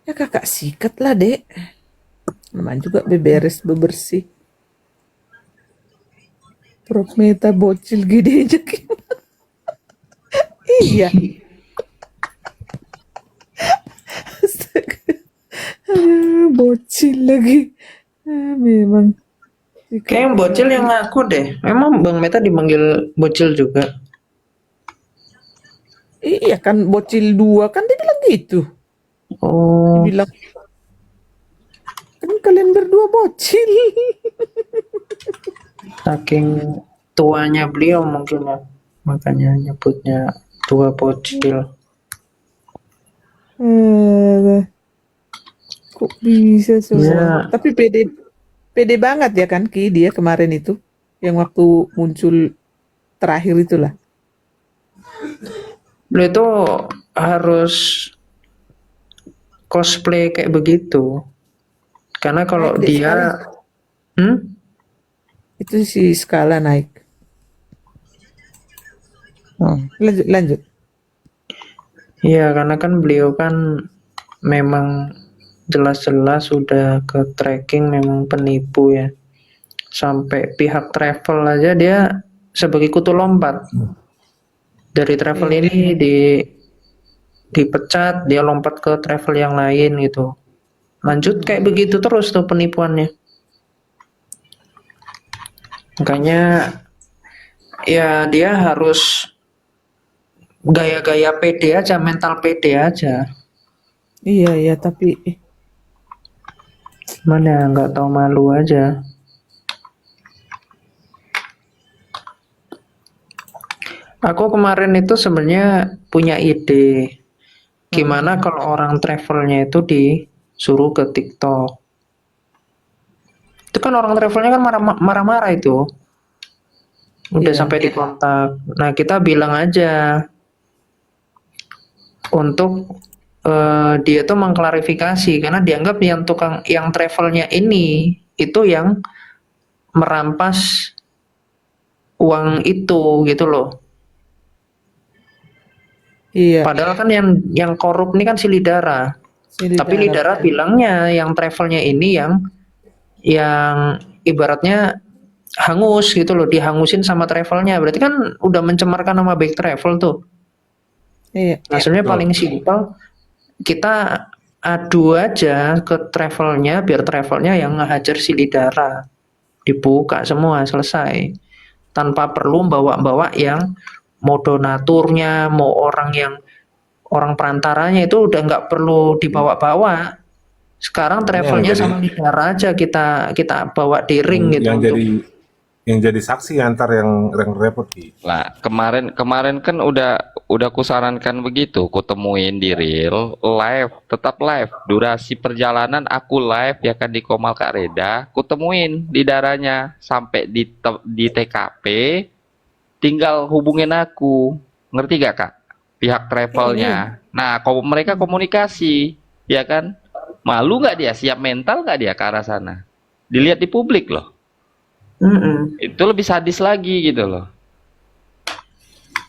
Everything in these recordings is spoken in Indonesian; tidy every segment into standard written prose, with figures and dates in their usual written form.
Ya kakak sikat lah dek. Namanya juga beberes bebersih. Prof Meta bocil gedenya gimana? Iya. Astaga. Aduh, bocil lagi. Memang sikat Kayak yang bocil yang gigi. ngaku deh. Emang Bang Meta dipanggil bocil juga? Iya kan bocil dua kan dia bilang gitu. Oh, Dibilang kan kalian berdua bocil. saking tuanya beliau mungkin ya. Makanya nyebutnya tua bocil. Eh, kok bisa coba? Ya, Tapi pede pede banget ya kan Ki dia kemarin itu yang waktu muncul terakhir itulah. beliau itu harus cosplay kayak begitu. Karena Naik kalau deh skala. dia, hmm? Itu si skala naik. Lanjut lanjut. Iya, karena kan beliau kan memang jelas-jelas sudah ke tracking memang penipu ya. Sampai pihak travel aja dia sebagai kutu lompat. Dari travel Iya. ini dipecat, dia lompat ke travel yang lain gitu. Lanjut kayak begitu terus tuh penipuannya. Makanya ya dia harus gaya-gaya pede aja, mental pede aja. Iya iya tapi Mana nggak tahu malu aja. Aku kemarin itu sebenarnya punya ide. Gimana kalau orang travelnya itu disuruh ke TikTok? Itu kan orang travelnya kan marah-marah itu. Udah iya. sampai dikontak. Nah, kita bilang aja untuk dia tuh mengklarifikasi karena dianggap yang tukang yang travelnya ini itu yang merampas uang itu gitu loh. Iya. Padahal kan yang korup ini kan si Lidara. Sini Tapi darah Lidara betul. bilangnya yang travelnya ini yang ibaratnya hangus gitu loh, dihangusin sama travelnya. Berarti kan udah mencemarkan nama baik travel tuh. Iya. Nah, sebenarnya paling simpel kita adu aja ke travelnya biar travelnya yang ngehajar si Lidara. Dibuka semua selesai. Tanpa perlu bawa-bawa yang mau donaturnya, mau orang perantaranya itu udah nggak perlu dibawa-bawa. Sekarang Ini yang travelnya jadi sama Lidara aja kita kita bawa di ring gitu yang untuk jadi saksi antar yang repot di. Lah, kemarin kemarin kan udah kusarankan begitu, kutemuin di real live, tetap live. Durasi perjalanan aku live ya kan di Komal Kak Reda, kutemuin di darahnya sampai di TKP, tinggal hubungin aku. Ngerti gak, Kak? Pihak travelnya. Nah, mereka komunikasi, ya kan? Malu nggak dia? Siap mental nggak dia ke arah sana? Dilihat di publik loh. mm-mm. Itu lebih sadis lagi gitu loh.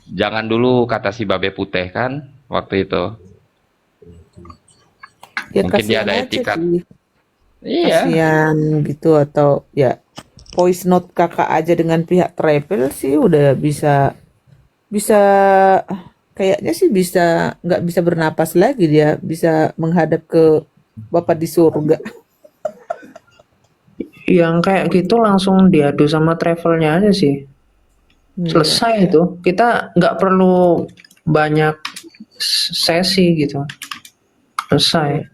Jangan dulu kata si Babe Putih kan waktu itu. Ya Mungkin dia kasihan ada aja etikat. sih. Iya. Kasihan gitu atau ya voice note kakak aja dengan pihak travel sih udah bisa bisa kayaknya sih bisa nggak bisa bernapas lagi dia bisa menghadap ke Bapak di surga. Yang kayak gitu langsung diadu sama travelnya aja sih. Iya. Selesai itu. Kita nggak perlu banyak sesi gitu. Selesai.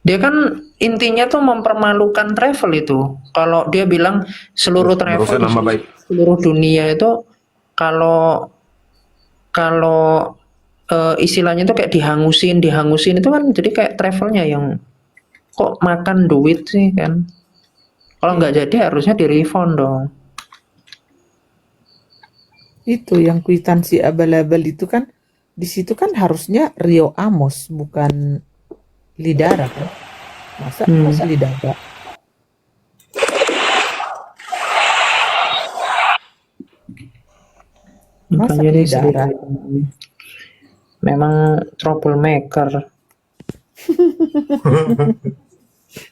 Dia kan intinya tuh mempermalukan travel itu. Kalau dia bilang seluruh Terus travel merusak di nama baik. seluruh dunia itu kalau kalau istilahnya itu kayak dihangusin, dihangusin itu kan jadi kayak travelnya yang kok makan duit sih kan. Kalau nggak Iya. jadi harusnya di refund dong. Itu yang kwitansi abal-abal itu kan di situ kan harusnya Rio Amos bukan Lidara kan. Masa Hmm. Lidara? Masa Makanya dia Lidara? sering memang troublemaker.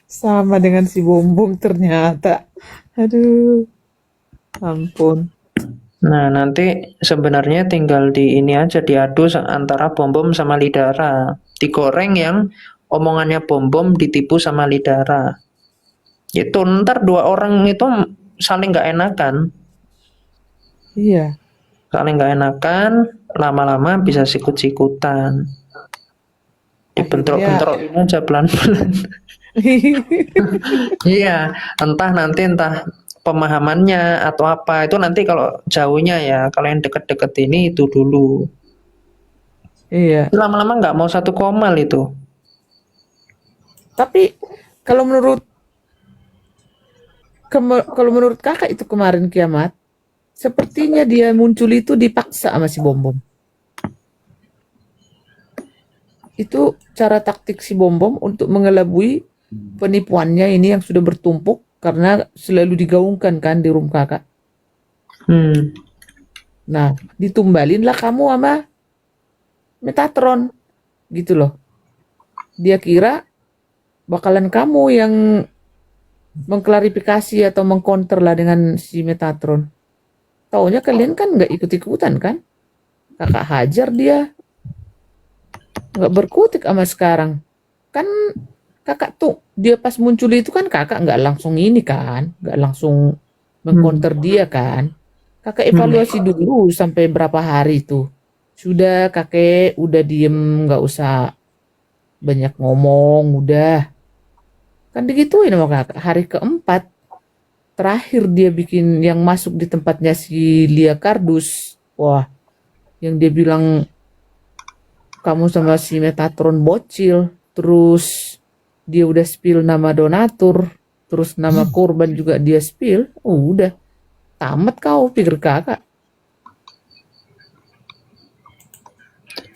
Sama dengan si Bombom ternyata. Aduh, ampun. Nah, nanti sebenarnya tinggal di ini aja diadu antara Bom-Bom sama Lidara. Digoreng yang omongannya Bom-Bom ditipu sama Lidara. Itu ntar dua orang itu saling nggak enakan. Iya. Saling nggak enakan, lama-lama bisa sikut-sikutan. Akhirnya Dibentrok-bentrokin aja pelan-pelan. Iya, entah pemahamannya atau apa. Itu nanti kalau jauhnya ya, kalau yang deket-deket ini itu dulu. iya. Lama-lama nggak mau satu komal itu. Tapi kalau menurut kakak itu kemarin Kiamat, sepertinya dia muncul itu dipaksa sama si Bombom. Itu cara taktik si Bombom untuk mengelabui penipuannya ini yang sudah bertumpuk karena selalu digaungkan kan di room kakak. Hmm. Nah, ditumbalin lah kamu sama Metatron gitu loh. Dia kira bakalan kamu yang mengklarifikasi atau mengcounter lah dengan si Metatron. Taunya kalian kan nggak ikut-ikutan kan? Kakak hajar dia. Nggak berkutik sama sekarang. Kan kakak tuh, dia pas muncul itu kan kakak nggak langsung ini kan. Nggak langsung mengcounter dia kan. Kakak evaluasi dulu sampai berapa hari itu. Sudah kakek udah diem, nggak usah banyak ngomong, udah. Kan digituin sama kakak. Hari keempat, terakhir dia bikin yang masuk di tempatnya si Lia Kardus. Wah, yang dia bilang kamu sama si Metatron bocil. Terus dia udah spill nama donatur. Terus nama korban juga dia spill. Udah, tamat kau pikir kakak.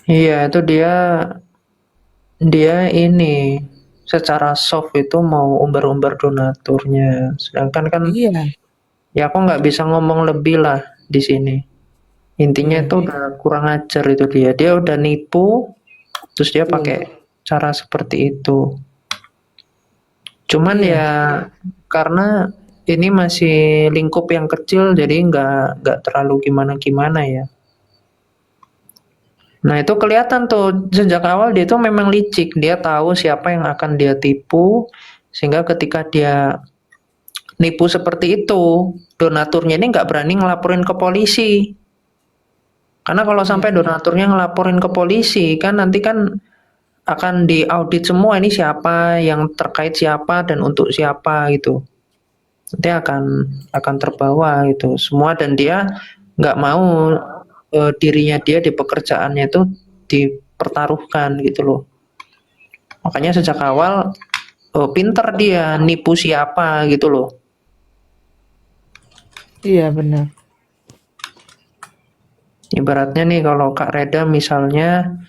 Iya, itu dia ini secara soft itu mau umbar-umbar donaturnya. Sedangkan kan Iya, ya aku nggak bisa ngomong lebih lah di sini. Intinya iya, itu udah kurang ajar itu dia. Dia udah nipu, terus dia betul. pakai cara seperti itu. Cuman Iya, ya karena ini masih lingkup yang kecil, jadi nggak terlalu gimana-gimana ya. Nah itu kelihatan tuh sejak awal dia tuh memang licik. Dia tahu siapa yang akan dia tipu, sehingga ketika dia nipu seperti itu, donaturnya ini nggak berani ngelaporin ke polisi. Karena kalau iya, sampai donaturnya ngelaporin ke polisi, kan nanti kan akan diaudit semua ini siapa, yang terkait siapa, dan untuk siapa gitu. Nanti akan terbawa gitu semua, dan dia nggak mau dirinya dia di pekerjaannya itu dipertaruhkan gitu loh. Makanya sejak awal pinter dia nipu siapa gitu loh. iya benar. Ibaratnya nih kalau Kak Reda misalnya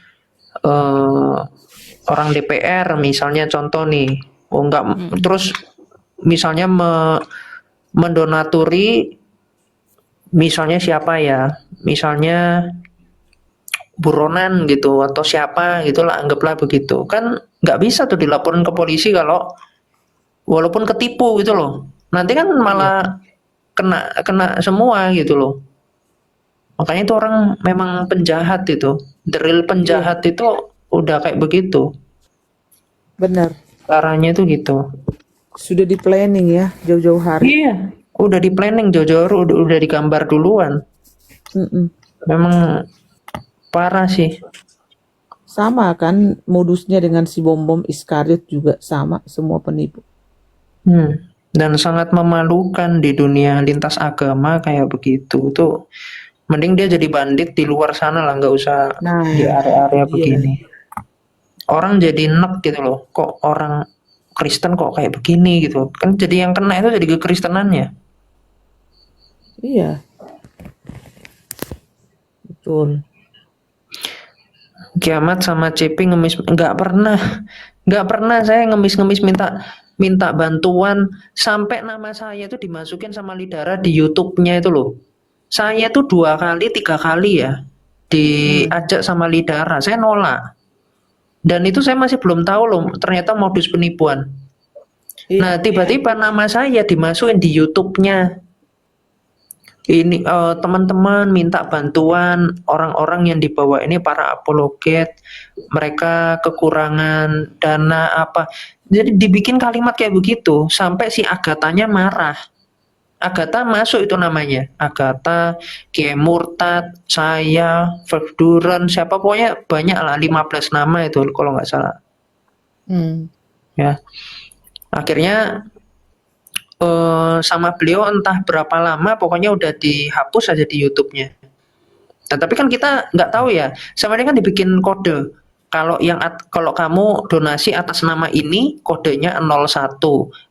orang DPR misalnya contoh nih, enggak terus misalnya mendonaturi misalnya siapa ya, misalnya buronan gitu atau siapa gitulah, anggaplah begitu, kan nggak bisa tuh dilaporin ke polisi kalau walaupun ketipu gitu loh, nanti kan Iya, malah kena semua gitu loh. Makanya itu orang memang penjahat itu, the real iya, penjahat itu udah kayak begitu benar. caranya itu gitu. Sudah di planning ya jauh-jauh hari. Iya, udah di planning jauh-jauh, udah digambar duluan. Mm-mm. Memang parah sih. Sama kan modusnya dengan si Bombom Iskariot juga sama, semua penipu. Dan sangat memalukan di dunia lintas agama kayak begitu. Tuh mending dia jadi bandit di luar sana lah, nggak usah Nah, di area-area iya, begini. Orang jadi enek gitu loh. Kok orang Kristen kok kayak begini gitu. Kan jadi yang kena itu jadi kekristenannya. iya, betul. Kiamat sama CP ngemis, nggak pernah saya ngemis minta bantuan sampai nama saya itu dimasukin sama Lidara di YouTube-nya itu loh. Saya tuh 2 kali 3 kali ya diajak sama Lidara, saya nolak. Dan itu saya masih belum tahu loh, ternyata modus penipuan. Iya, Nah, tiba-tiba nama saya dimasukin di YouTube-nya. Ini teman-teman minta bantuan orang-orang yang dibawa ini para apologet, mereka kekurangan dana apa. Jadi dibikin kalimat kayak begitu sampai si Agatanya marah. Agatha masuk itu namanya. Agatha, Kiai Murtad, saya, Verduren, siapa pokoknya banyak lah 15 nama itu kalau nggak salah. Hmm. Ya, akhirnya sama beliau entah berapa lama pokoknya udah dihapus aja di YouTube-nya. Nah, tapi kan kita nggak tahu ya. Sama ini kan dibikin kode. Kalau kamu donasi atas nama ini kodenya 01,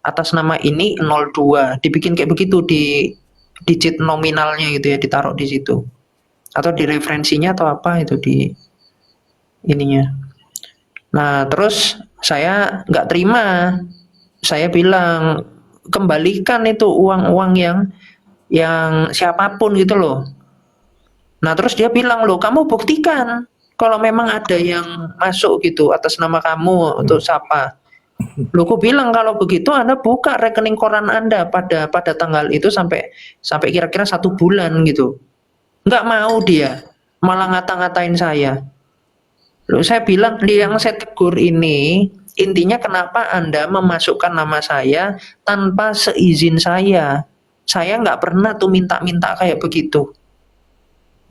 atas nama ini 02. Dibikin kayak begitu di digit nominalnya gitu ya, ditaruh di situ. Atau di referensinya atau apa itu di ininya. Nah, terus saya nggak terima. Saya bilang kembalikan itu uang-uang yang siapapun gitu loh. Nah, terus dia bilang, loh kamu buktikan kalau memang ada yang masuk gitu atas nama kamu untuk siapa. Loh, aku bilang kalau begitu Anda buka rekening koran Anda pada tanggal itu sampai kira-kira 1 bulan gitu. Nggak mau dia, malah ngata-ngatain saya. Loh, saya bilang yang saya tegur ini intinya kenapa Anda memasukkan nama saya tanpa seizin saya. Saya nggak pernah tuh minta-minta kayak begitu.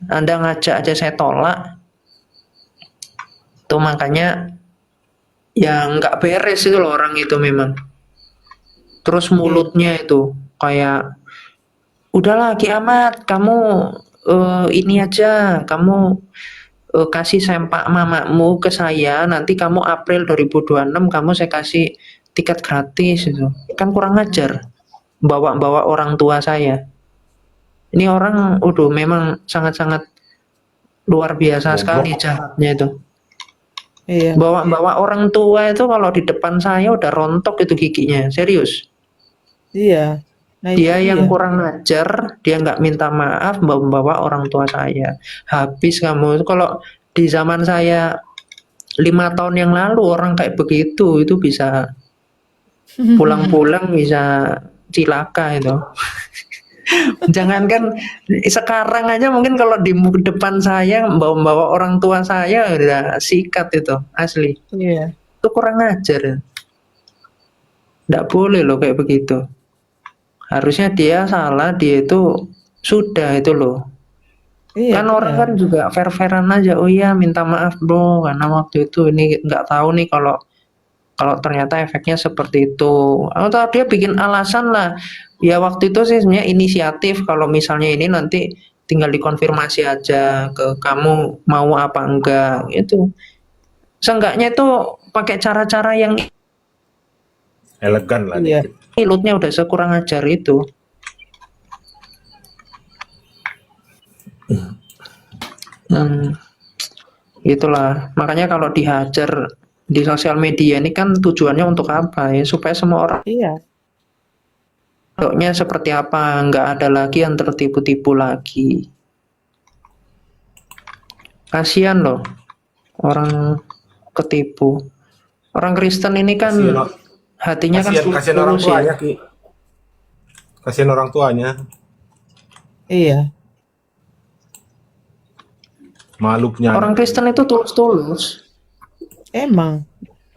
Anda ngajak aja saya tolak. Tuh makanya yang nggak beres itu loh orang itu memang. Terus mulutnya itu kayak, udahlah Ki Ahmad, kamu ini aja, kamu kasih sempak mamamu ke saya, nanti kamu April 2026 kamu saya kasih tiket gratis itu. Kan kurang ajar bawa-bawa orang tua saya. Ini orang memang sangat-sangat luar biasa sekali Goblok. jahatnya itu. Iya. Bawa-bawa orang tua itu kalau di depan saya udah rontok itu giginya, serius. Iya. Nah, itu Dia yang dia. kurang ajar, dia nggak minta maaf bawa orang tua saya. Habis kamu. Kalau di zaman saya 5 tahun yang lalu orang kayak begitu itu bisa pulang-pulang bisa cilaka itu. Jangankan sekarang aja mungkin kalau di depan saya bawa orang tua saya udah sikat itu asli. Iya. Itu kurang ajar. Nggak boleh loh kayak begitu. Harusnya dia salah, dia itu sudah itu loh. Iya, Kan orang benar. kan juga fair-fairan aja. Oh iya minta maaf bro karena waktu itu ini nggak tahu nih kalau ternyata efeknya seperti itu. Atau dia bikin alasan lah. Ya waktu itu sih sebenarnya inisiatif kalau misalnya ini nanti tinggal dikonfirmasi aja ke kamu mau apa enggak itu. Seenggaknya itu pakai cara-cara yang Elegan lah Iya. dikit. ilutnya udah sekurang ajar itu. Itulah makanya kalau dihajar di sosial media ini kan tujuannya untuk apa ya, supaya semua orang Iya. bentuknya seperti apa, nggak ada lagi yang tertipu-tipu lagi. Kasihan loh orang ketipu. Orang Kristen ini kan Kasihan, hatinya kan kasihan orang tulus ya. tuanya, Ki. Kasihan orang tuanya. Iya. Malu punya Orang anak. Kristen itu tulus-tulus. Emang.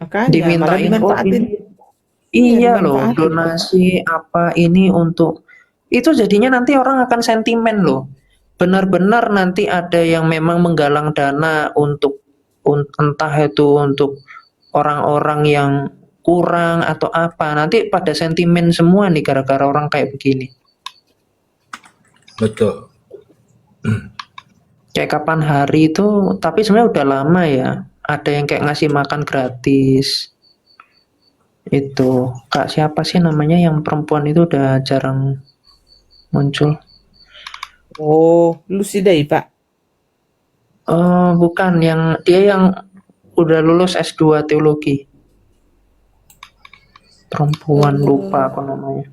Makanya malah Dimintain dimanfaatin. Iya loh, dimanfaatin. donasi apa ini untuk itu jadinya nanti orang akan sentimen loh. Benar-benar nanti ada yang memang menggalang dana untuk entah itu untuk orang-orang yang kurang atau apa. Nanti pada sentimen semua nih gara-gara orang kayak begini. Betul. Kayak kapan hari itu, tapi sebenarnya udah lama ya. Ada yang kayak ngasih makan gratis. Itu Kak siapa sih namanya yang perempuan itu udah jarang muncul. Oh, Lucy Day, Pak. Bukan yang dia yang udah lulus S2 teologi. Perempuan lupa apa namanya.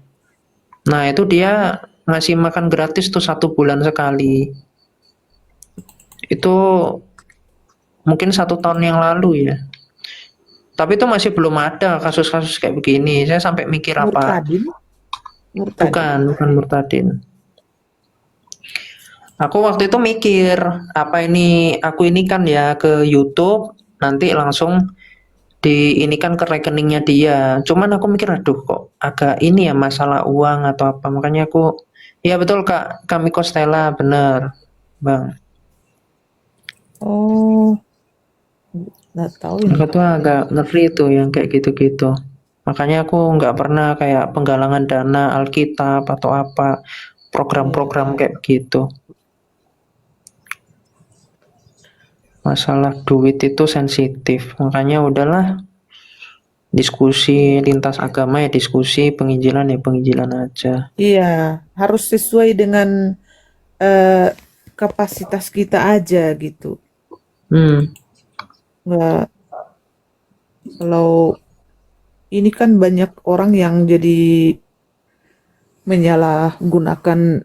Nah itu dia ngasih makan gratis tuh 1 bulan sekali. Itu mungkin 1 tahun yang lalu ya. Tapi itu masih belum ada kasus-kasus kayak begini. Saya sampai mikir apa? Murtadin, Murtadin. Bukan Murtadin. Aku waktu itu mikir, apa ini, aku ini kan ya ke YouTube, nanti langsung diinikan ke rekeningnya dia. Cuman aku mikir, aduh kok agak ini ya masalah uang atau apa. Makanya aku, ya betul Kak, kami Kostela, bener Bang. Oh, nggak tahu ini. Aku tuh agak ngeri tuh yang kayak gitu-gitu. Makanya aku nggak pernah kayak penggalangan dana Alkitab atau apa, program-program kayak begitu. Masalah duit itu sensitif, makanya udahlah diskusi lintas agama ya diskusi, penginjilan ya penginjilan aja. Iya, harus sesuai dengan eh, kapasitas kita aja gitu. Nggak, kalau ini kan banyak orang yang jadi menyalahgunakan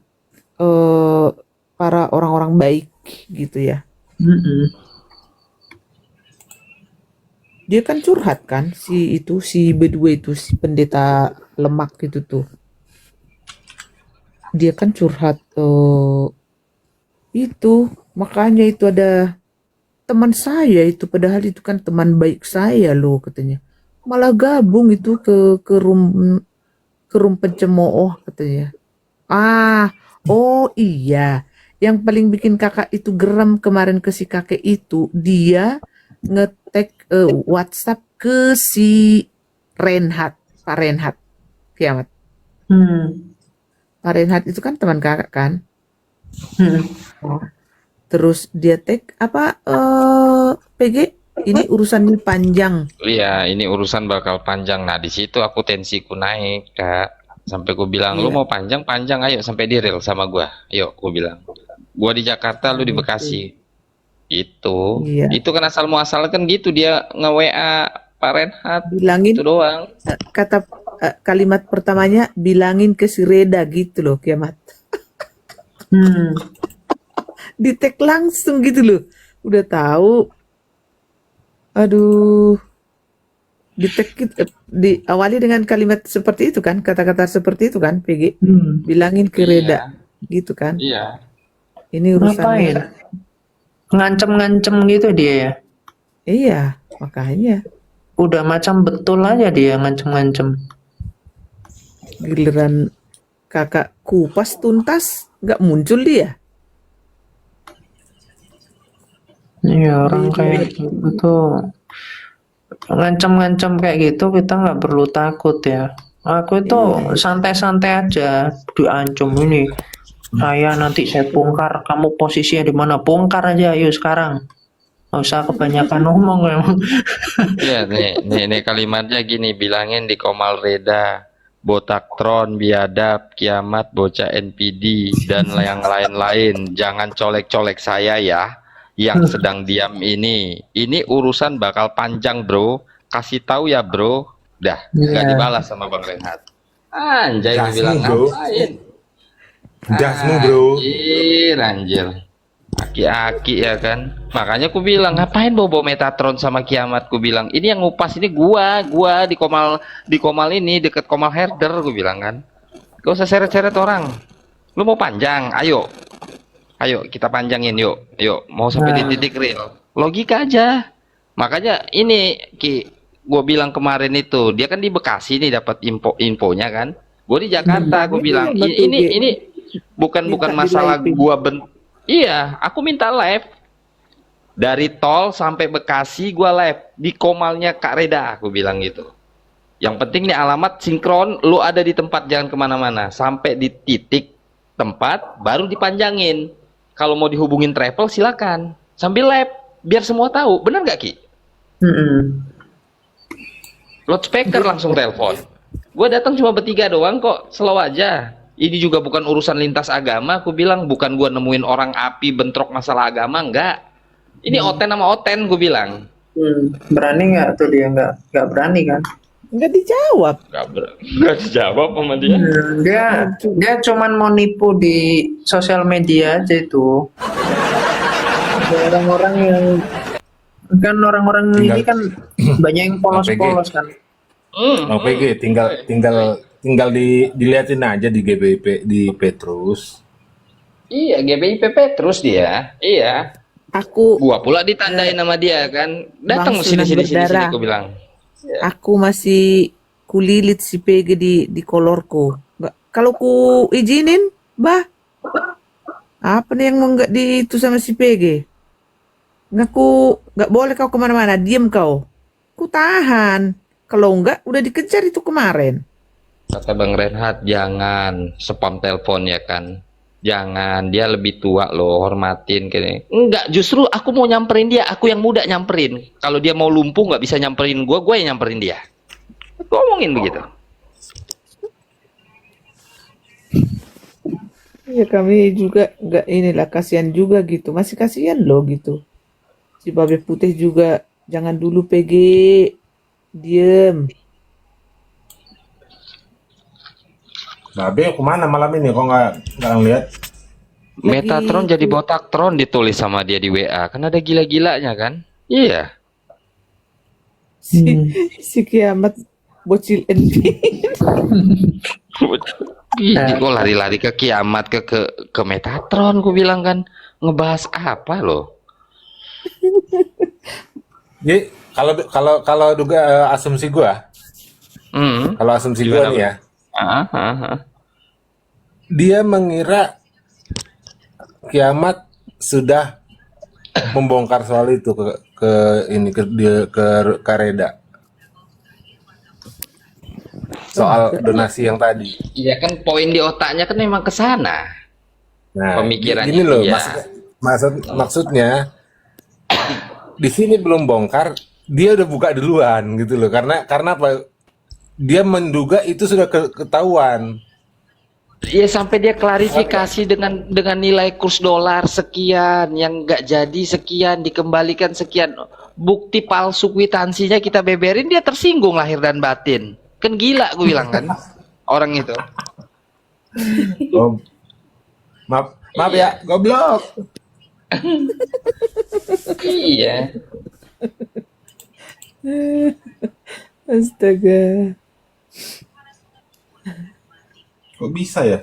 para orang-orang baik gitu ya. Mm-mm. Dia kan curhat kan si Bedue itu si pendeta lemak itu tuh. Dia kan curhat itu makanya itu ada teman saya itu padahal itu kan teman baik saya loh katanya. Malah gabung itu ke room pencemooh katanya. Oh iya. Yang paling bikin kakak itu geram kemarin ke si kakek itu, dia ngetek WhatsApp ke si Reinhard, Pak Reinhard, kiamat. Pak Reinhard itu kan teman kakak kan. Terus dia tag apa PG ini urusannya panjang. Iya, ini urusan bakal panjang. Nah, di situ aku tensiku naik, Kak. Sampai ku bilang, lu Iya. mau panjang, ayo sampai di rel sama gua. Ayo, ku bilang. Gua di Jakarta, lu di Bekasi. Itu. Iya. Itu kan asal muasal kan gitu dia nge-WA Pak Renhat. Bilangin Itu doang. kata kalimat pertamanya bilangin ke si Reda gitu loh kiamat. Di tag langsung gitu loh. Udah tahu. Aduh. Di tag diawali dengan kalimat seperti itu kan, kata-kata seperti itu kan, PG. Bilangin ke Reda gitu kan. Iya. Ini urusannya. Ngapain? Ngancem-ngancem gitu dia ya. Iya, makanya Udah macam betul aja dia ngancem-ngancem. giliran kakak kupas tuntas nggak muncul dia. Iya orang kayak gitu ngancem-ngancem kayak gitu kita nggak perlu takut ya. Aku itu santai-santai aja diancam ini. Nanti saya bongkar kamu posisinya di mana, bongkar aja yuk sekarang. Nggak usah kebanyakan ngomong memang. Iya, nih kalimatnya gini, bilangin di Komal Reda, botak tron, biadab, kiamat, bocah NPD, dan yang lain-lain. Jangan colek-colek saya ya, yang sedang diam ini. Ini urusan bakal panjang bro, kasih tahu ya bro. Dah, nggak dibalas sama Bang Renhat. Anjay, Gasmu, bilang bro. ngapain? Gasmu bro. Anjir. Aki-aki ya kan. Makanya ku bilang ngapain bobo Metatron sama kiamat, ku bilang ini yang ngupas ini gua di Komal ini deket Komal Herder, ku bilang kan. Gak usah seret-seret orang. Lu mau panjang, ayo kita panjangin yuk mau sampai di titik real. Logika aja. Makanya ini Ki, gua bilang kemarin itu dia kan di Bekasi nih dapat infonya kan. Gua di Jakarta, gua bilang ini bukan masalah gua iya, aku minta live dari tol sampai Bekasi, gua live di Komalnya Kak Reda, aku bilang gitu. Yang penting nih alamat sinkron, lu ada di tempat, jangan kemana-mana, sampai di titik tempat baru dipanjangin. Kalau mau dihubungin travel silakan, sambil live biar semua tahu, benar nggak Ki? Loudspeaker langsung telepon. Gua datang cuma bertiga doang kok, slow aja. Ini juga bukan urusan lintas agama, aku bilang bukan gua nemuin orang api bentrok masalah agama, enggak. Ini Oten sama Oten, gue bilang. Berani nggak tuh dia nggak berani kan? Nggak dijawab. Nggak dijawab sama dia. Dia cuman mau nipu di sosial media aja itu. Ada orang-orang yang Kan orang-orang Tinggal ini kan banyak yang polos-polos kan. mau PG tinggal diliatin aja di GBP di Petrus. Iya, GBIPP terus dia. Iya. Aku Gua pula ditandain sama dia kan. Datang Bang sini Sunan sini sini sini berdarah. gua bilang. Aku masih kulilit si PG di kolorku. Nggak, kalau ku izinin, bah, apa nih yang mau nggak di itu sama si PG? Nggak boleh kau kemana-mana, diem kau. Ku tahan. Kalau nggak, udah dikejar itu kemarin. Kata Bang Renhat, jangan spam telepon ya kan. Jangan, dia lebih tua loh, hormatin kayak. Enggak, justru aku mau nyamperin dia, aku yang muda nyamperin. Kalau dia mau lumpuh nggak bisa nyamperin gua yang nyamperin dia. Aku ngomongin begitu. Ya kami juga nggak inilah kasihan juga gitu. Masih kasihan loh gitu. Si Babe Putih juga jangan dulu PG. Diem. Babe kemana malam ini? Kok nggak ngeliat? Metatron jadi botaktron ditulis sama dia di WA. Kan ada gila-gilanya kan? Iya. Si kiamat bocil NP. Ih, kok lari-lari ke kiamat ke Metatron, ku bilang kan ngebahas apa loh? Jadi kalau duga asumsi gua, Hmm. kalau asumsi gua nih ya, dia mengira kiamat sudah membongkar soal itu ke Kareda. Soal donasi yang tadi. Iya kan poin di otaknya kan memang ke sana. Nah, Pemikirannya gini loh, dia. maksudnya di sini belum bongkar, dia udah buka duluan gitu loh. Karena apa? Dia menduga itu sudah ketahuan. Iya sampai dia klarifikasi dengan nilai kurs dolar sekian yang nggak jadi sekian dikembalikan sekian bukti palsu kwitansinya kita beberin dia tersinggung lahir dan batin kan gila gue bilang kan orang itu. Oh, maaf ya, goblok. Iya. Astaga. Kok bisa ya?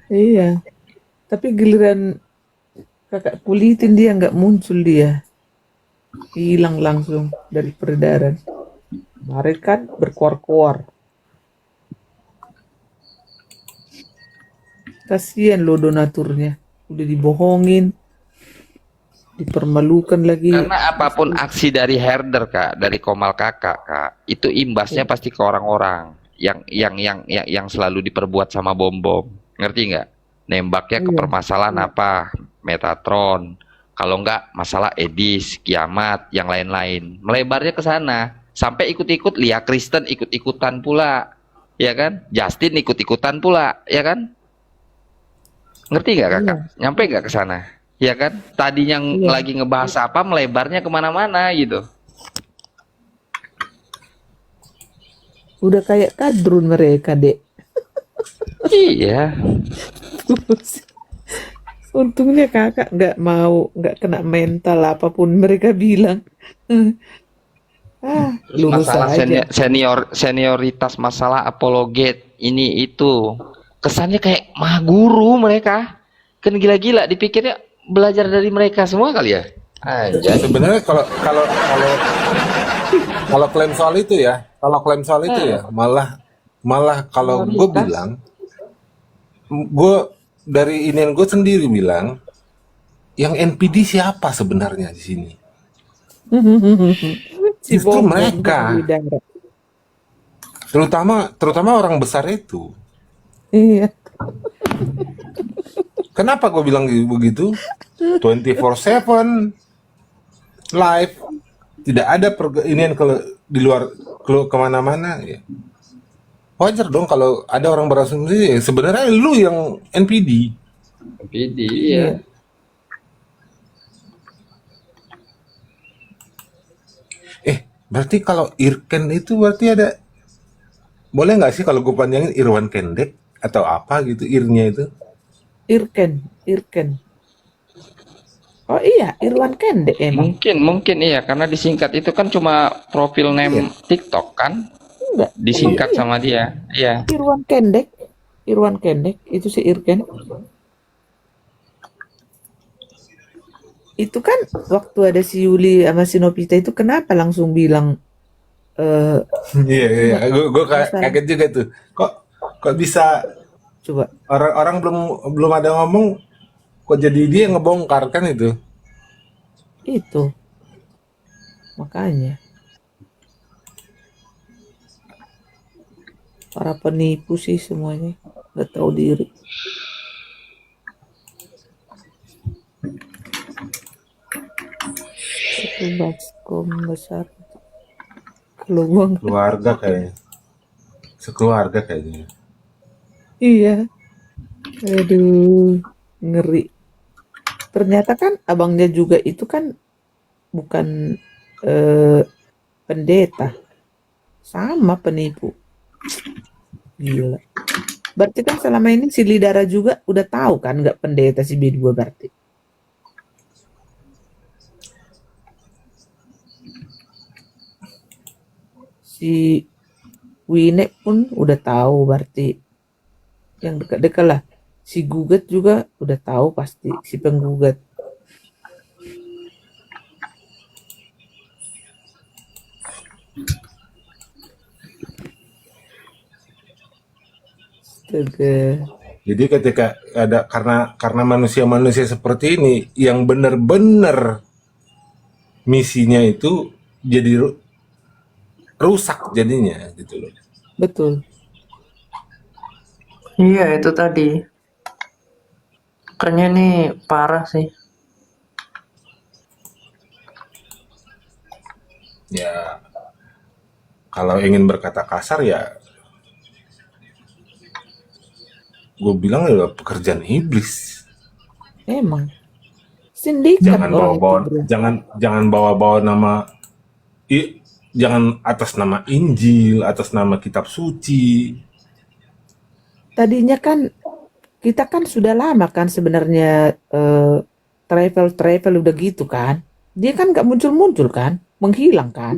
Iya. Tapi giliran kakak kulitin dia nggak muncul dia. Hilang langsung dari peredaran. Kemarin kan berkuar-kuar. Kasihan loh donaturnya. Udah dibohongin. Dipermalukan lagi. Karena apapun aksi dari herder kak, dari Komal kakak kak, itu imbasnya pasti ke orang-orang yang selalu diperbuat sama bom-bom, ngerti nggak? Nembaknya ke Iya. permasalahan apa? Metatron, kalau nggak masalah Edis, Kiamat, yang lain-lain, melebarnya ke sana, sampai ikut-ikut Lia Kristen ikut-ikutan pula, ya kan? Justin ikut-ikutan pula, ya kan? Ngerti nggak kakak? Nyampe nggak ke sana? Ya kan? Tadi yang lagi ngebahas apa melebarnya kemana-mana gitu. Udah kayak kadrun mereka, Dek. Iya. Untungnya kakak nggak kena mental apapun mereka bilang. Lurus Masalah aja. senioritas, masalah apologet ini itu. Kesannya kayak mah guru mereka. Kan gila-gila dipikirnya belajar dari mereka semua kali ya. Anjay. Sebenarnya kalau klaim soal itu ya, malah kalau gue bilang, gue dari inian gue sendiri bilang, yang NPD siapa sebenarnya di sini? Si Justru Bom mereka, di darat. terutama orang besar itu. Iya. Kenapa gue bilang begitu? 24/7 live, tidak ada inian di luar kemana-mana ya. Wajar dong kalau ada orang berasumsi sebenarnya lu yang NPD. PD ya. Berarti kalau Irken itu berarti ada, boleh nggak sih kalau gue panjangin Irwan Kendek atau apa gitu irnya itu? Irken. Oh iya, Irwan Kendek emang. Mungkin iya, karena disingkat itu kan cuma profil name TikTok kan, Enggak, emang disingkat iya. sama dia. Iya. Irwan Kendek. Irwan Kendek, itu si Irken. Itu kan waktu ada si Yuli sama si Novita itu kenapa langsung bilang eh Iya, iya. Gue masalah kaget juga tuh. Kok bisa coba orang-orang belum ada ngomong, kok jadi dia yang ngebongkar kan itu? itu makanya para penipu sih semuanya nggak tahu diri. Itu baskom besar kalau buang. Keluarga kayaknya. Sekeluarga kayaknya. Iya, aduh, ngeri. Ternyata kan abangnya juga itu kan bukan eh, pendeta, sama penipu. Gila. Berarti kan selama ini si Lidara juga udah tahu kan nggak pendeta si B2 berarti. Si Winek pun udah tahu berarti. Yang dekat-dekat lah. Si gugat juga udah tahu pasti si penggugat. Astaga. Jadi ketika ada karena manusia-manusia seperti ini yang benar-benar misinya itu jadi rusak jadinya gitu loh. Betul. Iya, itu tadi. Makanya ini parah sih. Ya kalau ingin berkata kasar ya gue bilang ya pekerjaan iblis. Emang. Sindikat Jangan orang itu, bawa-bawa bro. jangan bawa-bawa nama jangan atas nama Injil, atas nama kitab suci. Tadinya kan kita kan sudah lama kan sebenarnya travel udah gitu kan. Dia kan nggak muncul-muncul kan, menghilang kan.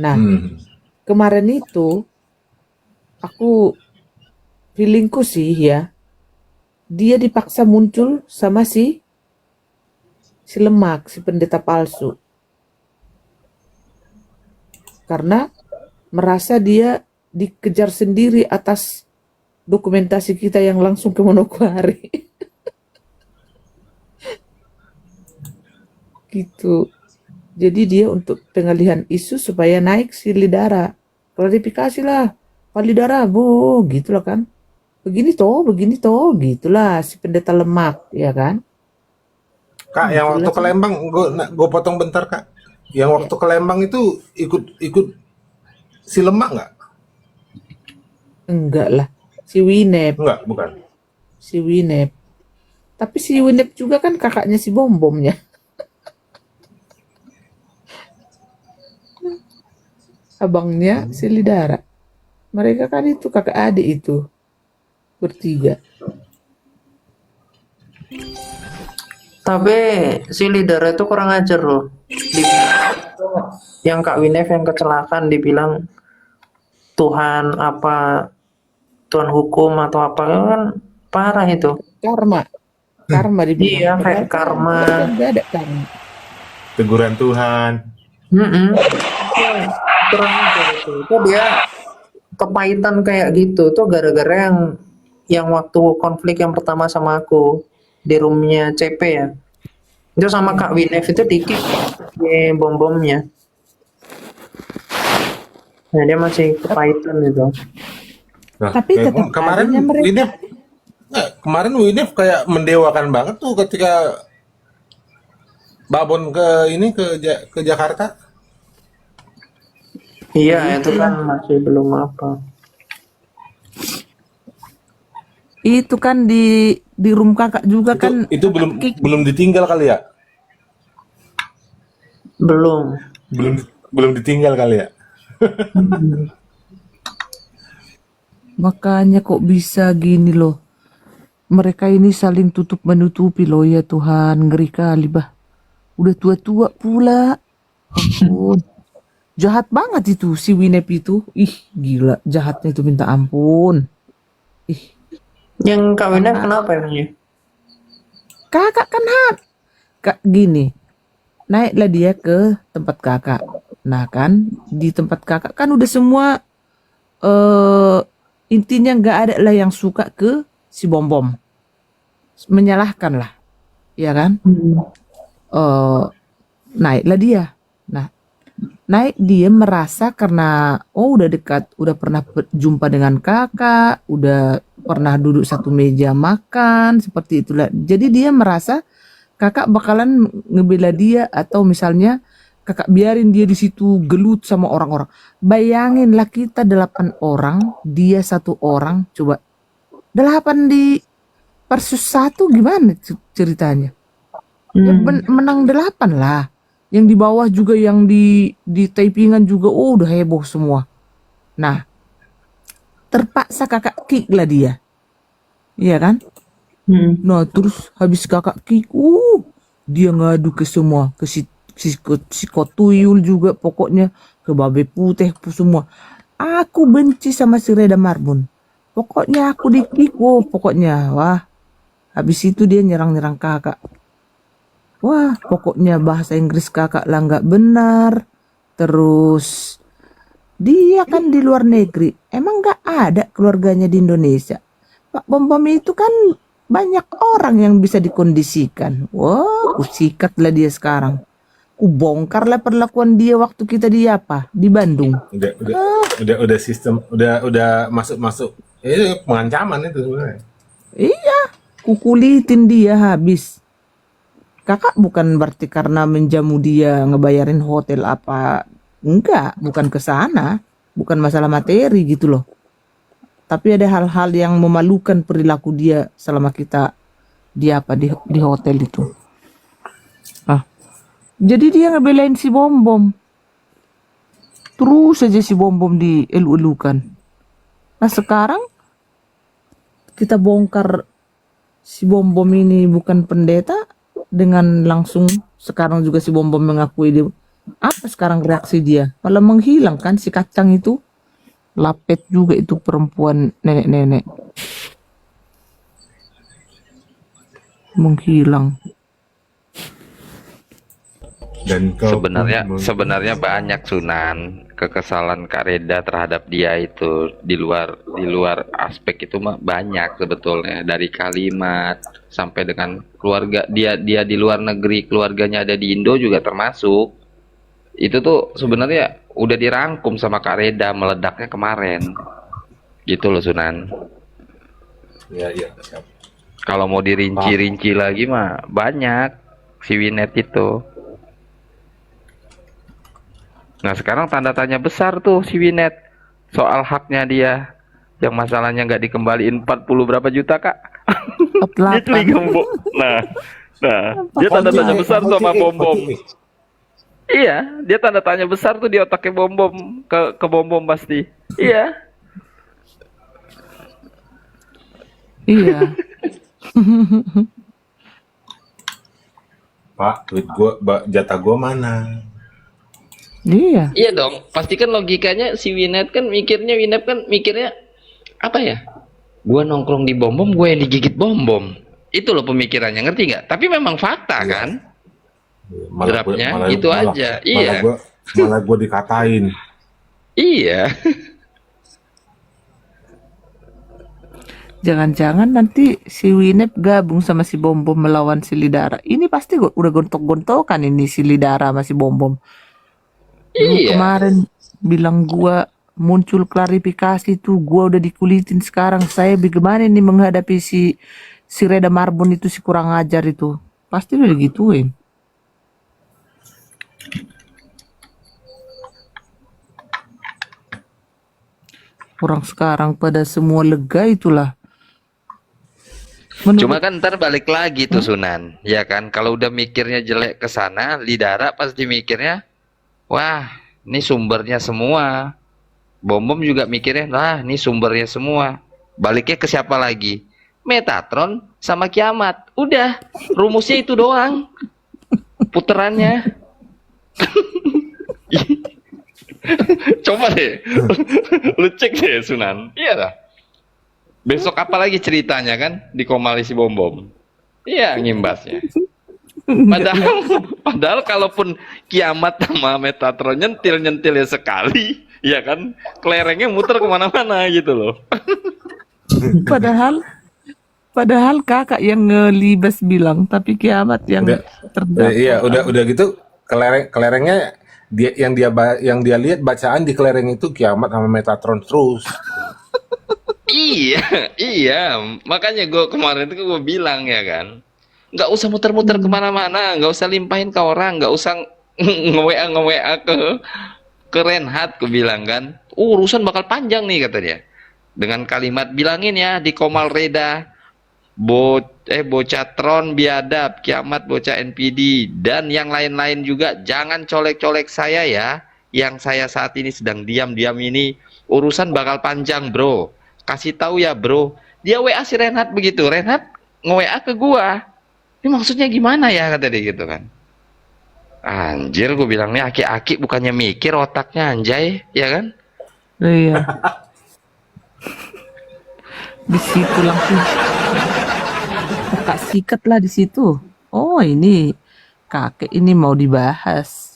Nah, Hmm. kemarin itu aku feelingku sih ya, dia dipaksa muncul sama si Lemak, si pendeta palsu. Karena merasa dia dikejar sendiri atas dokumentasi kita yang langsung ke Manokwari. Gitu. Jadi dia untuk pengalihan isu supaya naik si Lidara. Klarifikasi lah. Pak Lidara, bu, gitu lah kan. Begini toh, gitulah si pendeta Lemak, ya kan? Kak, yang waktu Gitulah ke sih. Lembang, gue potong bentar Kak. Yang Ya, waktu ke Lembang itu ikut si Lemak nggak? enggak lah. Si Winep, Enggak, bukan. si Winep. Tapi si Winep juga kan kakaknya si Bom-Bomnya. Abangnya si Lidara. Mereka kan itu kakak adik itu. Bertiga. Tapi si leader itu kurang ajar loh. Yang Kak Winef yang kecelakaan dibilang Tuhan apa, Tuhan hukum atau apa, kan parah itu. Karma. Karma dibilang. Iya, kayak Padahal kan karma. enggak ada karma. Teguran Tuhan. Kurang ajar itu. Itu dia kepahitan kayak gitu tuh gara-gara yang waktu konflik yang pertama sama aku di roomnya CP ya. Itu sama Kak Winef itu dikit di bom-bomnya. Nah, dia masih kepahitan itu. Nah, Tapi tetap kemarin adanya mereka. Winef kayak mendewakan banget tuh ketika Babon ke Jakarta. Iya, itu kan masih belum apa. Itu kan di room kakak juga kan. Itu belum ditinggal kali ya? Belum. Belum ditinggal kali ya? Makanya kok bisa gini loh. mereka ini saling tutup menutupi loh ya Tuhan, ngeri kali bah. Udah tua-tua pula. Ampun. Jahat banget itu si Winep itu. Ih, gila, jahatnya itu minta ampun. Ih, Yang Kak Winep kenapa emangnya? kakak kan kak gini. Naiklah dia ke tempat kakak. Nah kan, di tempat kakak kan udah semua eh intinya nggak ada lah yang suka ke si Bom Bom. Menyalahkan lah, ya kan? eh Naiklah dia. Nah, naik dia merasa karena udah dekat, udah pernah jumpa dengan kakak, udah pernah duduk satu meja makan, seperti itulah. Jadi dia merasa kakak bakalan ngebela dia atau misalnya kakak biarin dia di situ gelut sama orang-orang. Bayanginlah kita 8 orang, dia 1 orang, coba 8 di versus 1 gimana ceritanya? Ya menang 8 lah. Yang di bawah juga yang di typingan juga udah heboh semua. Nah, terpaksa kakak kick lah dia. Iya kan? Nah, terus habis kakak kick, dia ngadu ke semua, ke si Kotuyul juga pokoknya, ke Babe Putih semua. Aku benci sama si Reda Marbun. Pokoknya aku di kick, pokoknya. Wah, habis itu dia nyerang-nyerang kakak. Wah, pokoknya bahasa Inggris kakak lah nggak benar. Terus dia kan di luar negeri. Emang nggak ada keluarganya di Indonesia. Pak Bom Bom itu kan banyak orang yang bisa dikondisikan. Wah, sikat lah dia sekarang. Bongkar lah perlakuan dia waktu kita di apa? Di Bandung. Udah sistem, udah masuk. Itu pengancaman itu sebenarnya. Iya, kukulitin dia habis. Kakak bukan berarti karena menjamu dia ngebayarin hotel apa. Enggak, bukan ke sana. Bukan masalah materi gitu loh. Tapi ada hal-hal yang memalukan perilaku dia selama kita di hotel itu. Jadi dia ngebelain si Bom Bom. Terus aja si Bom Bom dielu-elukan. Nah sekarang kita bongkar si Bom Bom ini bukan pendeta, dengan langsung sekarang juga si Bom Bom mengakui dia. Apa sekarang reaksi dia? Malah menghilang kan si kacang itu. Lapet juga itu perempuan nenek-nenek. Menghilang. Dan kau Sebenarnya banyak Sunan kekesalan Kak Reda terhadap dia itu di luar aspek itu mah banyak sebetulnya, dari kalimat sampai dengan keluarga dia di luar negeri, keluarganya ada di Indo juga termasuk. Itu tuh sebenarnya udah dirangkum sama Kak Reda, meledaknya kemarin. Gitu loh Sunan. ya. Kalau mau dirinci-rinci lagi mah banyak si Winet itu. Nah sekarang tanda tanya besar tuh si Winet soal haknya dia, yang masalahnya nggak dikembaliin 40 berapa juta Kak. Dia curiga nah dia tanda tanya besar tuh sama Bom Bom. Iya, dia tanda tanya besar tuh di otaknya Bom Bom, ke Bom Bom pasti. Iya. Iya. Pak, duit jatah gua mana? Iya. Iya dong, pasti kan logikanya si Winep kan mikirnya apa ya? Gua nongkrong di Bom Bom, gue yang digigit Bom Bom. Itu loh pemikirannya, ngerti nggak? Tapi memang fakta kan? Draftnya itu aja. Iya. Malah gua dikatain. Iya. Jangan-jangan nanti si Winep gabung sama si Bom Bom melawan si Lidara. Ini pasti udah gontok-gontokan ini si Lidara sama si Bom Bom. Iya. Kemarin bilang gua muncul klarifikasi tuh, gua udah dikulitin sekarang. Saya bagaimana nih menghadapi si Reda Marbun itu, si kurang ajar itu. Pasti udah digituin. Orang sekarang pada semua lega itulah. Cuma kan ntar balik lagi tuh Sunan, ya kan? Kalau udah mikirnya jelek ke sana, Lidara pasti mikirnya, wah, ini sumbernya semua. Bom Bom juga mikirnya, lah, ini sumbernya semua. Baliknya ke siapa lagi? Metatron sama kiamat. Udah, rumusnya itu doang. Puterannya. Coba deh. Lu cek deh Sunan. Iya dah. Besok apa lagi ceritanya kan di Komali si Bom Bom. Iya ngimbasnya. Padahal kalaupun kiamat sama Metatron nyentil ya sekali, ya kan, kelerengnya muter kemana-mana gitu loh. Padahal kakak yang ngelibas bilang, tapi kiamat yang Udah, terdakwa. iya, udah gitu kelerengnya yang dia lihat bacaan di kelereng itu kiamat sama Metatron terus. Iya, makanya gue kemarin itu gue bilang ya kan, nggak usah muter-muter kemana-mana, nggak usah limpahin ke orang, nggak usah nge-WA ke Renhat, gue bilang kan, urusan bakal panjang nih kata dia. Dengan kalimat bilangin ya di Komal Reda, bocah tron biadab, kiamat bocah NPD dan yang lain-lain juga, jangan colek-colek saya ya. Yang saya saat ini sedang diam-diam ini, urusan bakal panjang bro. Kasih tahu ya bro. Dia WA si Renhat begitu, Renhat nge-WA ke gua. Ini maksudnya gimana ya kata dia gitu kan. Anjir, gue bilang nih aki-aki bukannya mikir otaknya anjay, ya kan? Iya. Di situ langsung kakak sikat lah di situ. Oh ini kakek ini mau dibahas.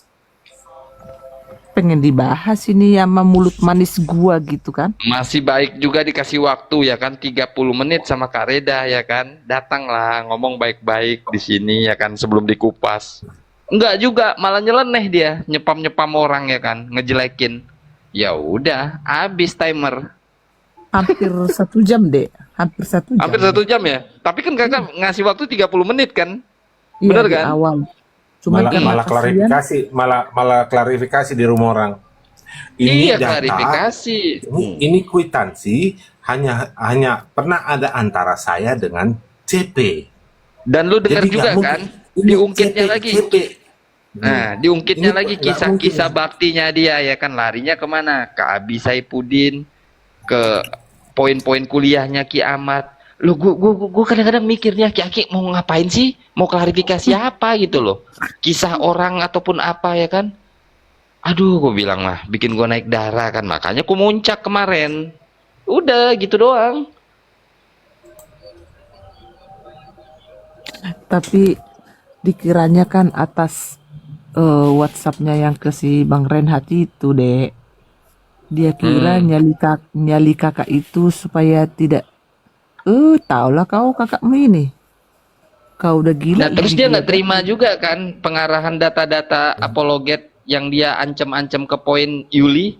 Pengen dibahas ini sama mulut manis gua gitu kan. Masih baik juga dikasih waktu ya kan, 30 menit sama Kak Reda ya kan. Datanglah ngomong baik-baik di sini ya kan sebelum dikupas. Enggak juga, malah nyeleneh dia, nyepam-nyepam orang ya kan, ngejelekin. Ya udah, habis timer. Hampir 1 jam deh. Hampir 1 jam. Hampir 1 jam ya. Tapi kan kakak ngasih waktu 30 menit kan. Iya, Bener di kan? awal. Cuman karena Malah kasihan, malah klarifikasi di rumah orang. Ini Iya, data, klarifikasi. ini kwitansi hanya pernah ada antara saya dengan CP. Dan lu dengar Jadi juga nggak kan? mungkin. Ini Diungkitnya CP, lagi. CP. Nah, diungkitnya Ini lagi nggak kisah-kisah mungkin. baktinya dia ya kan, larinya kemana? Ke Abi Saipudin, ke poin-poin kuliahnya Ki Ahmad. Loh, gua kadang-kadang mikirnya Ki mau ngapain sih? Mau klarifikasi apa gitu loh? Kisah orang ataupun apa ya kan? Aduh, gue bilang mah bikin gua naik darah kan, makanya ku muncak kemarin. Udah gitu doang. tapi dikiranya kan atas WhatsApp-nya yang ke si Bang Renhat itu, Dek. Dia kira nyali kakak itu supaya tidak taulah kau kakakmu ini. Kau udah gila. Nah, terus jadi dia gila. nggak terima juga kan pengarahan data-data apologet yang dia ancam-ancam ke poin Yuli,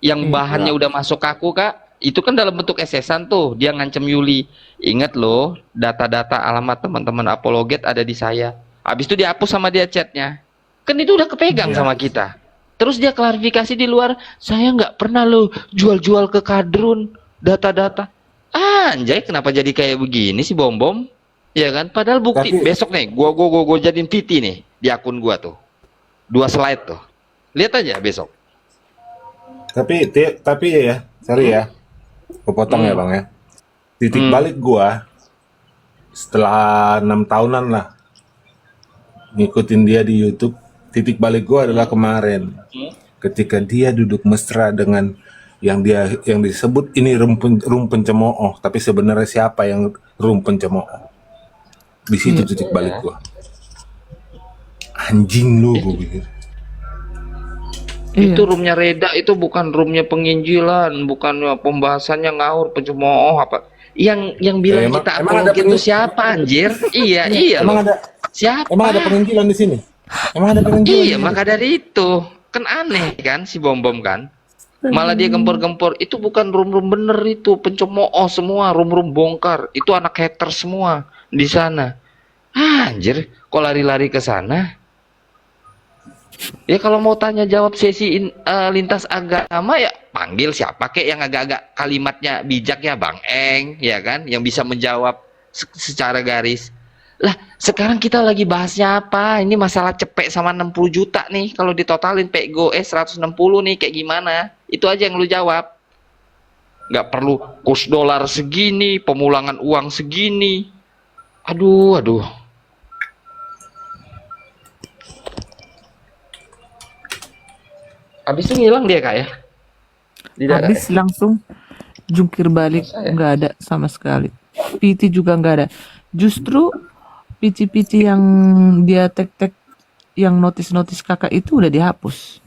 yang bahannya udah masuk ke aku kak. Itu kan dalam bentuk SS-an tuh, dia ngancem Yuli. Ingat loh, data-data alamat teman-teman apologet ada di saya. Habis itu dihapus sama dia chatnya. Kan itu udah kepegang sama kita. Terus dia klarifikasi di luar, saya nggak pernah loh jual-jual ke kadrun data-data. Anjay, kenapa jadi kayak begini sih Bom-Bom? Ya kan, padahal bukti Tapi- besok nih, gua jadiin VT nih di akun gua tuh. 2 slide tuh. Lihat aja besok. Tapi ya, sorry ya, kepotong ya bang ya. Titik balik gua setelah 6 tahunan lah ngikutin dia di YouTube. Titik balik gua adalah kemarin, ketika dia duduk mesra dengan yang disebut ini rum pencemooh, tapi sebenarnya siapa yang rum pencemooh? Di situ titik balik gua. Anjing lu, gua pikir. Iya. Itu roomnya Reda, itu bukan roomnya penginjilan, bukan pembahasannya ngawur pencemooh apa. Yang bilang Emang- kita emang ada apologet itu siapa anjir? Iya Emang loh. ada Siapa? emang ada penginjilan di sini? Emang ada penginjilan? Iya, di sini? maka dari itu kan aneh kan si Bom-Bom kan. Malah dia gempor-gempor, itu bukan room-room bener, itu pencemooh semua, room-room bongkar. Itu anak hater semua di sana. Anjir, kok lari-lari ke sana? Ya kalau mau tanya jawab sesi lintas agama ya panggil siapa kek yang agak-agak kalimatnya bijak ya, Bang Eng ya kan, yang bisa menjawab secara garis. Lah sekarang kita lagi bahasnya apa? Ini masalah cepek sama 60 juta nih, kalau ditotalin Pego 160 nih kayak gimana? Itu aja yang lu jawab. nggak perlu kurs dolar segini, pemulangan uang segini. Aduh. Habis itu ngilang dia kak ya? Tidak. Habis langsung jungkir balik, nggak ada sama sekali. PT juga nggak ada. Justru PT-PT yang dia tag-tag yang notis-notis kakak itu udah dihapus.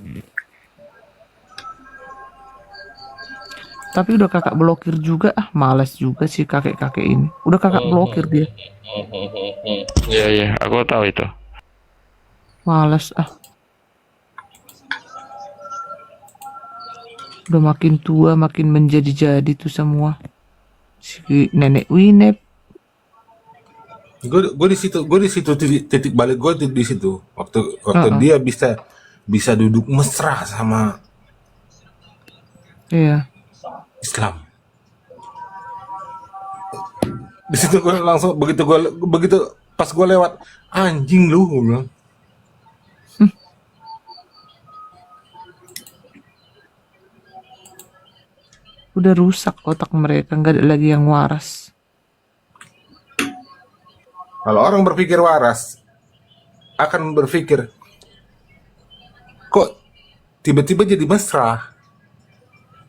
Tapi udah kakak blokir juga, malas juga sih kakek-kakek ini. Udah kakak blokir dia. Iya, aku tahu itu. Malas Udah makin tua makin menjadi-jadi tuh semua. Si nenek Winep. Gue di situ titik balik gue di situ. Waktu dia bisa duduk mesra sama Iya. Islam. Di situ gue langsung begitu pas gue lewat, anjing lu, gue bilang. Udah rusak otak mereka, nggak ada lagi yang waras. Kalau orang berpikir waras, akan berpikir, kok tiba-tiba jadi mesra?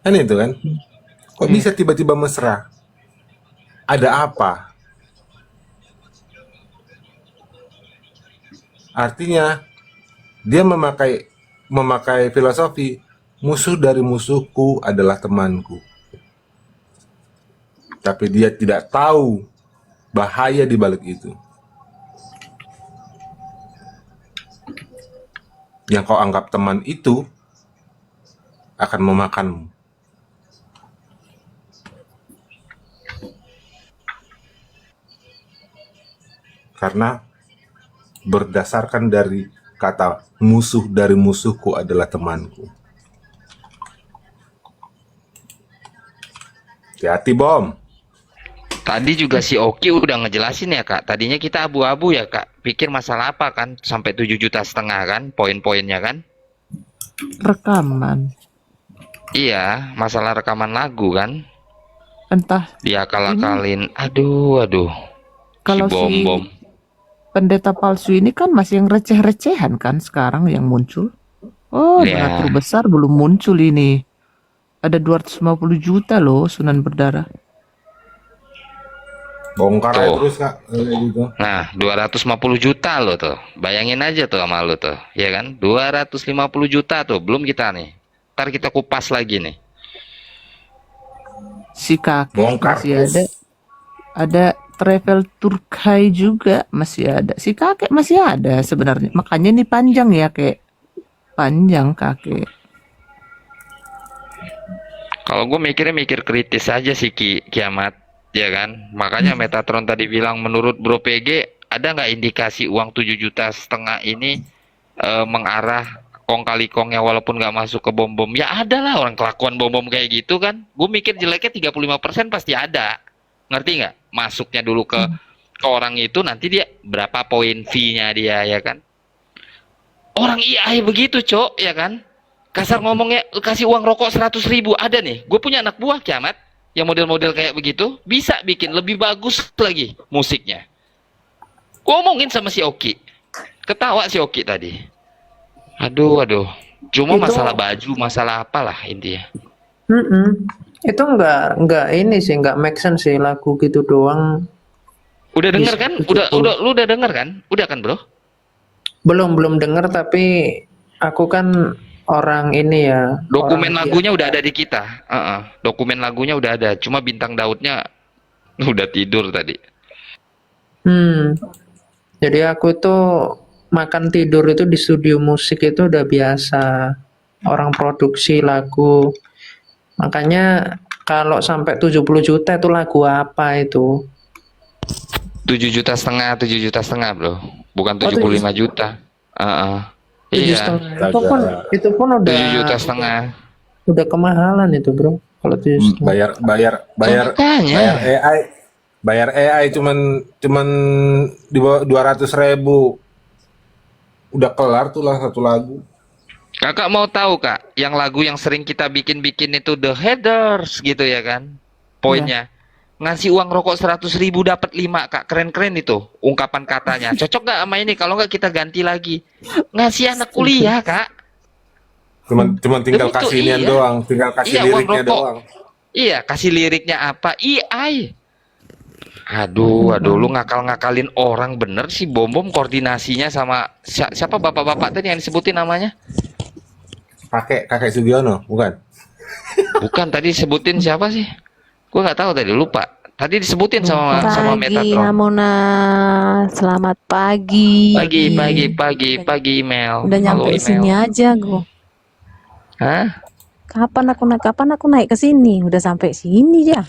Kan itu kan? Kok bisa tiba-tiba mesra? Ada apa? Artinya, dia memakai filosofi, musuh dari musuhku adalah temanku. Tapi dia tidak tahu bahaya di balik itu. Yang kau anggap teman itu akan memakanmu. Karena berdasarkan dari kata musuh dari musuhku adalah temanku. Hati-hati, Bom. Tadi juga si Oki udah ngejelasin ya kak. Tadinya kita abu-abu ya kak. Pikir masalah apa kan? Sampai 7,5 juta kan? Poin-poinnya kan? Rekaman. Iya, masalah rekaman lagu kan? Entah Dia akal-akalin. Aduh. kalau si Bom. pendeta palsu ini kan masih yang receh-recehan kan sekarang yang muncul. Oh, Iya. donatur besar belum muncul ini. Ada 250 juta loh Sunan Berdarah. Bongkar aja Tuh. terus, Kak. Gitu. Nah, 250 juta loh tuh. Bayangin aja tuh sama lo tuh. Ya kan? 250 juta tuh. Belum kita nih. Ntar kita kupas lagi nih. Si kakek Bongkar masih terus. ada travel Turkai juga masih ada. Si kakek masih ada sebenarnya. Makanya ini panjang ya, Kek. Panjang kakek. Kalau gue mikir kritis aja sih kiamat, ya kan? Makanya Metatron tadi bilang menurut Bro PG ada nggak indikasi uang 7,5 juta ini mengarah kong kali kongnya walaupun nggak masuk ke bom-bom? Ya ada lah orang kelakuan bom-bom kayak gitu kan. Gue mikir jeleknya 35% pasti ada. Ngerti nggak? Masuknya dulu ke orang itu nanti dia berapa poin fee-nya dia ya kan? Orang IAI begitu cok ya kan? Kasar ngomongnya kasih uang rokok 100.000 ada nih. Gue punya anak buah kiamat yang model-model kayak begitu bisa bikin lebih bagus lagi musiknya. Gue omongin sama si Oki, ketawa si Oki tadi. Aduh. Cuma Itu- masalah baju, masalah apalah intinya. Itu nggak ini sih, nggak make sense sih lagu gitu doang. Udah denger kan? Udah 70. lu udah denger kan? Udah kan bro? Belum denger, tapi aku kan orang ini ya. Dokumen orang lagunya udah ada di kita. Dokumen lagunya udah ada. Cuma bintang Daudnya udah tidur tadi. Jadi aku tuh makan tidur itu di studio musik itu udah biasa. Orang produksi lagu. Makanya kalau sampai 70 juta itu lagu apa itu? 7,5 juta, 7,5 juta bro. Bukan Oh, 75 juta. 7,5. Iya. Itu pun udah 7,5 juta. udah kemahalan itu bro. Kalau 7,5. Bayar Makanya. AI cuman di bawah 200.000. Udah kelar tuh lah satu lagu. Kakak mau tahu kak, yang lagu yang sering kita bikin-bikin itu The Headers gitu ya kan? Poinnya ngasih uang rokok 100.000 dapat 5 kak, keren-keren itu ungkapan katanya. Cocok nggak sama ini? Kalau nggak kita ganti lagi. Ngasih anak kuliah kak. Cuman tinggal Demi itu, kasih inian iya. doang, tinggal kasih Iya, uang liriknya rokok. doang. Iya, kasih liriknya apa? AI. Aduh, lu ngakal-ngakalin orang bener sih Bom koordinasinya sama siapa bapak-bapak tadi yang disebutin namanya? Kakek Sugiono, bukan? Bukan, tadi sebutin siapa sih? Gue nggak tahu tadi, lupa. Tadi disebutin sama Pagi, Metatron. Amona. Selamat pagi. Pagi email. Udah Halo, nyampe email. sini aja gua. Hah? Kapan aku naik ke sini? Udah sampai sini dia.